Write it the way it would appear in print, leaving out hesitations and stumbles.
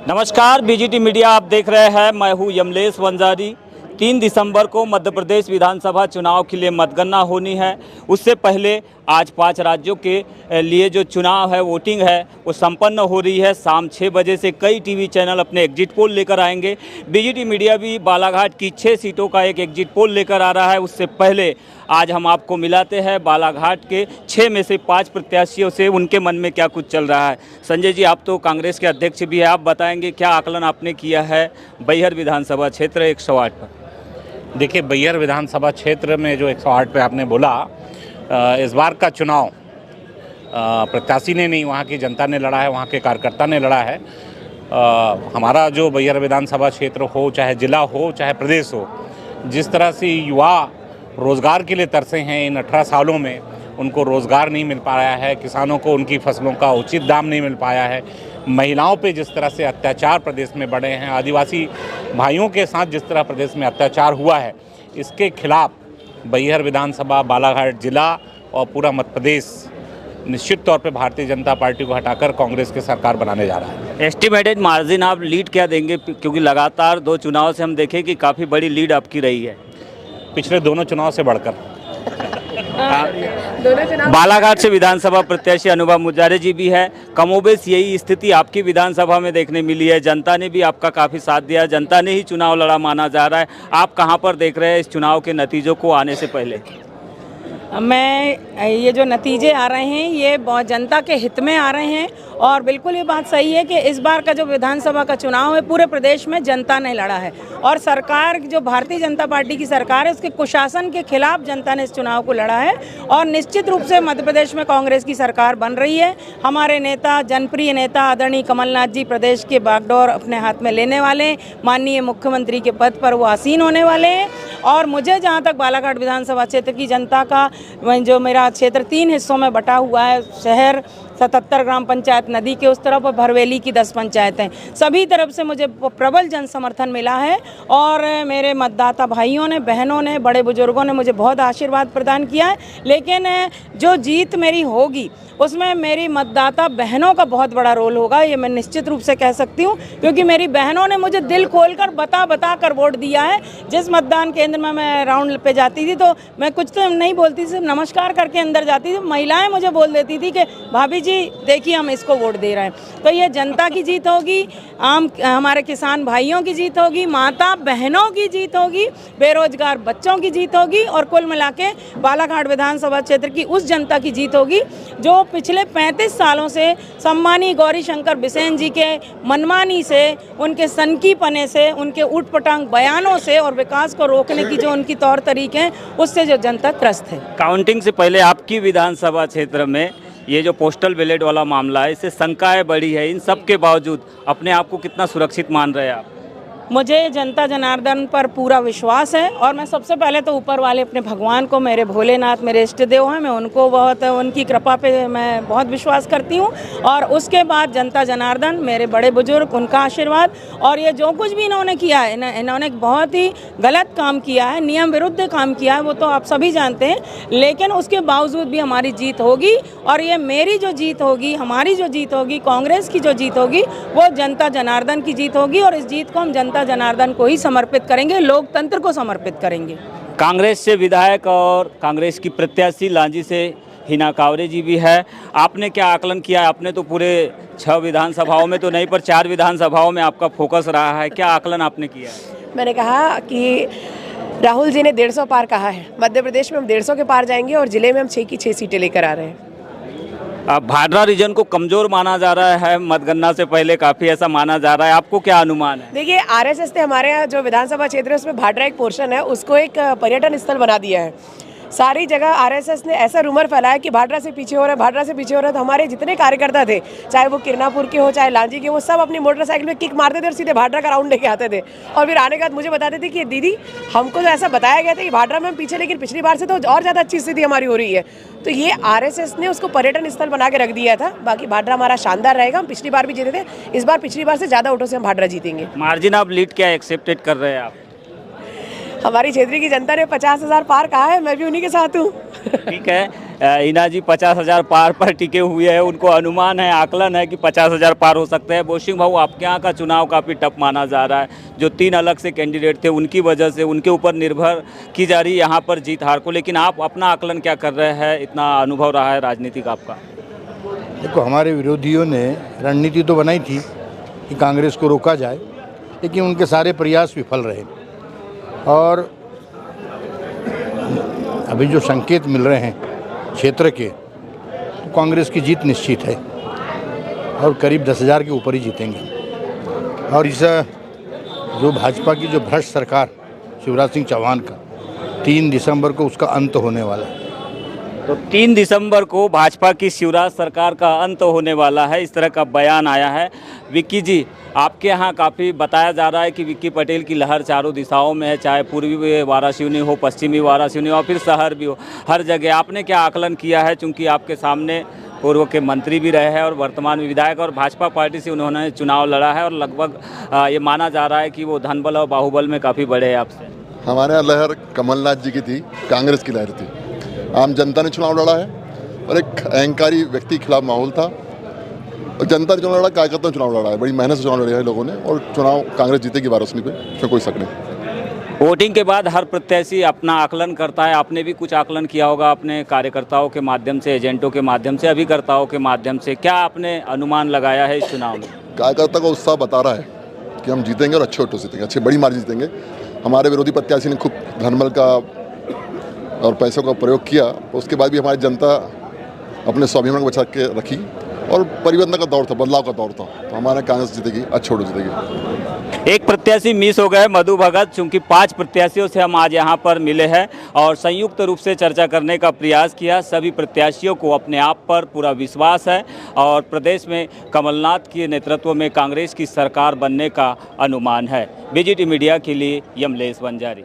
नमस्कार, BGT media आप देख रहे हैं। मैं हूं यमलेश वंजारी। 3 दिसंबर को मध्य प्रदेश विधानसभा चुनाव के लिए मतगणना होनी है। उससे पहले आज 5 राज्यों के लिए जो चुनाव है, वोटिंग है, वो संपन्न हो रही है। शाम 6 बजे से कई टीवी चैनल अपने एग्जिट पोल लेकर आएंगे। बीजीटी मीडिया भी बालाघाट की 6 सीटों का एक एग्जिट पोल लेकर आ रहा है। उससे पहले आज हम आपको मिलाते हैं बालाघाट के 6 में से 5 प्रत्याशियों से, उनके मन में क्या कुछ चल रहा है। संजय जी, आप तो कांग्रेस के अध्यक्ष भी हैं, आप बताएंगे क्या आकलन आपने किया है बैहर विधानसभा क्षेत्र 108 पर? देखिए, बैहर विधानसभा क्षेत्र में जो 108 पे आपने बोला, इस बार का चुनाव प्रत्याशी ने नहीं, वहाँ की जनता ने लड़ा है, वहाँ के कार्यकर्ता ने लड़ा है। हमारा जो बैहर विधानसभा क्षेत्र हो, चाहे जिला हो, चाहे प्रदेश हो, जिस तरह से युवा रोज़गार के लिए तरसे हैं, इन 18 सालों में उनको रोज़गार नहीं मिल पाया है, किसानों को उनकी फसलों का उचित दाम नहीं मिल पाया है, महिलाओं पे जिस तरह से अत्याचार प्रदेश में बढ़े हैं, आदिवासी भाइयों के साथ जिस तरह प्रदेश में अत्याचार हुआ है, इसके खिलाफ बैहर विधानसभा, बालाघाट जिला और पूरा मध्य प्रदेश निश्चित तौर पे भारतीय जनता पार्टी को हटाकर कांग्रेस की सरकार बनाने जा रहा है। एस्टिमेटेड मार्जिन आप लीड क्या देंगे, क्योंकि लगातार 2 चुनाव से हम देखें कि काफ़ी बड़ी लीड आपकी रही है पिछले दोनों चुनाव से बढ़कर। बालाघाट से विधानसभा प्रत्याशी अनुभव मुजारे जी भी है। कमोबेश यही स्थिति आपकी विधानसभा में देखने मिली है। जनता ने भी आपका काफ़ी साथ दिया, जनता ने ही चुनाव लड़ा माना जा रहा है। आप कहां पर देख रहे हैं इस चुनाव के नतीजों को आने से पहले? ये जो नतीजे आ रहे हैं, ये बहुत जनता के हित में आ रहे हैं और बिल्कुल ये बात सही है कि इस बार का जो विधानसभा का चुनाव है, पूरे प्रदेश में जनता ने लड़ा है और सरकार, जो भारतीय जनता पार्टी की सरकार है, उसके कुशासन के खिलाफ जनता ने इस चुनाव को लड़ा है और निश्चित रूप से मध्य प्रदेश में कांग्रेस की सरकार बन रही है। हमारे नेता, जनप्रिय नेता आदरणीय कमलनाथ जी प्रदेश के बागडोर अपने हाथ में लेने वाले, माननीय मुख्यमंत्री के पद पर वो आसीन होने वाले हैं। और मुझे जहाँ तक बालाघाट विधानसभा क्षेत्र की जनता का, जो मेरा क्षेत्र 3 हिस्सों में बटा हुआ है, शहर 77 ग्राम पंचायत, नदी के उस तरफ और भरवेली की 10 पंचायतें, सभी तरफ से मुझे प्रबल जन समर्थन मिला है और मेरे मतदाता भाइयों ने, बहनों ने, बड़े बुजुर्गों ने मुझे बहुत आशीर्वाद प्रदान किया है। लेकिन जो जीत मेरी होगी उसमें मेरी मतदाता बहनों का बहुत बड़ा रोल होगा, ये मैं निश्चित रूप से कह सकती हूँ, क्योंकि मेरी बहनों ने मुझे दिल खोलकर बता कर वोट दिया है। जिस मतदान केंद्र में मैं राउंड पे जाती थी तो मैं कुछ तो नहीं बोलती थी, सिर्फ नमस्कार करके अंदर जाती थी। महिलाएं मुझे बोल देती थी कि भाभी जी देखिए हम इसको वोट दे रहे हैं। तो ये जनता की जीत होगी, हमारे किसान भाइयों की जीत होगी, माता बहनों की जीत होगी, बेरोजगार बच्चों की जीत होगी और कुल मिला के बालाघाट विधानसभा क्षेत्र की उस जनता की जीत होगी जो पिछले 35 सालों से सम्मानीय गौरी शंकर बिसेन जी के मनमानी से, उनके सनकीपने से, उनके उटपटांग बयानों से और विकास को रोकने की जो उनकी तौर तरीके हैं, उससे जो जनता त्रस्त है। काउंटिंग से पहले आपकी विधानसभा क्षेत्र में ये जो पोस्टल बैलेट वाला मामला है, इससे शंकाएं बढ़ी है। इन सब के बावजूद अपने आप को कितना सुरक्षित मान रहे हैं आप? मुझे जनता जनार्दन पर पूरा विश्वास है और मैं सबसे पहले तो ऊपर वाले अपने भगवान को, मेरे भोलेनाथ मेरे इष्ट देव हैं, मैं उनको बहुत, उनकी कृपा पे मैं बहुत विश्वास करती हूँ और उसके बाद जनता जनार्दन, मेरे बड़े बुजुर्ग, उनका आशीर्वाद। और ये जो कुछ भी इन्होंने किया है, इन्होंने बहुत ही गलत काम किया है, नियम विरुद्ध काम किया है, वो तो आप सभी जानते हैं, लेकिन उसके बावजूद भी हमारी जीत होगी और ये मेरी जो जीत होगी, हमारी जो जीत होगी, कांग्रेस की जो जीत होगी, वो जनता जनार्दन की जीत होगी और इस जीत को हम जनता जनार्दन को ही समर्पित करेंगे, लोकतंत्र को समर्पित करेंगे। कांग्रेस से विधायक और कांग्रेस की प्रत्याशी लांजी से हिना कावरे जी भी है। आपने क्या आकलन किया है? आपने तो पूरे 6 विधानसभाओं में तो नहीं, पर 4 विधानसभाओं में आपका फोकस रहा है, क्या आकलन आपने किया है? मैंने कहा कि राहुल जी ने 150 पार कहा है, मध्य प्रदेश में हम 150 के पार जाएंगे और जिले में हम 6 की 6 सीटें लेकर आ रहे हैं। भादरा रीजन को कमजोर माना जा रहा है, मतगणना से पहले काफ़ी ऐसा माना जा रहा है, आपको क्या अनुमान है? देखिए, आरएसएस ने हमारे यहाँ जो विधानसभा क्षेत्र है उसमें भादरा एक पोर्शन है, उसको एक पर्यटन स्थल बना दिया है। सारी जगह आरएसएस ने ऐसा रूमर फैलाया कि भादरा से पीछे हो रहा है, भादरा से पीछे हो रहा है। तो हमारे जितने कार्यकर्ता थे, चाहे वो किरनापुर के हो, चाहे लांजी के, वो सब अपनी मोटरसाइकिल में किक मारते थे और सीधे भादरा का राउंड लेके आते थे और फिर आने के बाद मुझे बताते थे कि दीदी हमको तो ऐसा बताया गया था कि भादरा में हम पीछे, लेकिन पिछली बार से तो और ज़्यादा अच्छी स्थिति हमारी हो रही है। तो ये आरएसएस ने उसको पर्यटन स्थल बना के रख दिया था। बाकी भादरा हमारा शानदार रहेगा, हम पिछली बार भी जीते थे, इस बार पिछली बार से ज़्यादा वोटों से हम भादरा जीतेंगे। मार्जिन ऑफ लीड क्या एक्सेप्टेड कर रहे हैं आप? हमारी क्षेत्र की जनता ने 50,000 पार कहा है, मैं भी उन्हीं के साथ हूँ। ठीक है, हिना जी 50,000 पार पर टिके हुए हैं, उनको अनुमान है, आकलन है कि 50,000 पार हो सकते हैं। बोशिंग भाऊ, आपके यहाँ का चुनाव काफ़ी टफ माना जा रहा है, जो 3 अलग से कैंडिडेट थे उनकी वजह से उनके ऊपर निर्भर की जा रही है यहाँ पर जीत हार को, लेकिन आप अपना आकलन क्या कर रहे हैं, इतना अनुभव रहा है राजनीतिक आपका? देखो, हमारे विरोधियों ने रणनीति तो बनाई थी कि कांग्रेस को रोका जाए, लेकिन उनके सारे प्रयास विफल रहे और अभी जो संकेत मिल रहे हैं क्षेत्र के, तो कांग्रेस की जीत निश्चित है और करीब 10,000 के ऊपर ही जीतेंगे। और इस जो भाजपा की जो भ्रष्ट सरकार शिवराज सिंह चौहान का 3 दिसंबर को उसका अंत होने वाला है। तो 3 दिसंबर को भाजपा की शिवराज सरकार का अंत होने वाला है, इस तरह का बयान आया है। विक्की जी, आपके यहाँ काफ़ी बताया जा रहा है कि विक्की पटेल की लहर चारों दिशाओं में है, चाहे पूर्वी वाराणसी हो, पश्चिमी वाराणसी हो, फिर शहर भी हो, हर जगह। आपने क्या आकलन किया है, चूँकि आपके सामने पूर्व के मंत्री भी रहे हैं और वर्तमान में विधायक, और भाजपा पार्टी से उन्होंने चुनाव लड़ा है और लगभग ये माना जा रहा है कि वो धनबल और बाहुबल में काफ़ी बड़े हैं आपसे? हमारे यहाँ लहर कमलनाथ जी की थी, कांग्रेस की लहर थी। आम जनता ने चुनाव लड़ा है और एक अहंकारी व्यक्ति के खिलाफ माहौल था और जनता ने चुनाव लड़ा, कार्यकर्ता ने चुनाव लड़ा है, बड़ी मेहनत से चुनाव लड़े हैं लोगों ने और चुनाव कांग्रेस जीतेगी वाराणसी पे, इसमें कोई शक नहीं। वोटिंग के बाद हर प्रत्याशी अपना आकलन करता है, आपने भी कुछ आकलन किया होगा अपने कार्यकर्ताओं के माध्यम से, एजेंटों के माध्यम से, अभिकर्ताओं के माध्यम से, क्या आपने अनुमान लगाया है इस चुनाव में? कार्यकर्ता का उत्साह बता रहा है कि हम जीतेंगे और अच्छे वोटों से जीतेंगे, अच्छी बड़ी मार्जिन जीतेंगे। हमारे विरोधी प्रत्याशी ने खूब धनबल का और पैसों का प्रयोग किया, उसके बाद भी हमारी जनता अपने स्वाभिमान को बचा के रखी और परिवर्तन का दौर था, बदलाव का दौर था, तो हमारे कांग्रेस जीतेगी, अच्छे वोटों जीतेगी। एक प्रत्याशी मिस हो गए, मधु भगत, चूंकि 5 प्रत्याशियों से हम आज यहाँ पर मिले हैं और संयुक्त रूप से चर्चा करने का प्रयास किया। सभी प्रत्याशियों को अपने आप पर पूरा विश्वास है और प्रदेश में कमलनाथ के नेतृत्व में कांग्रेस की सरकार बनने का अनुमान है। बीजीटी मीडिया के लिए यमलेश वंजारी।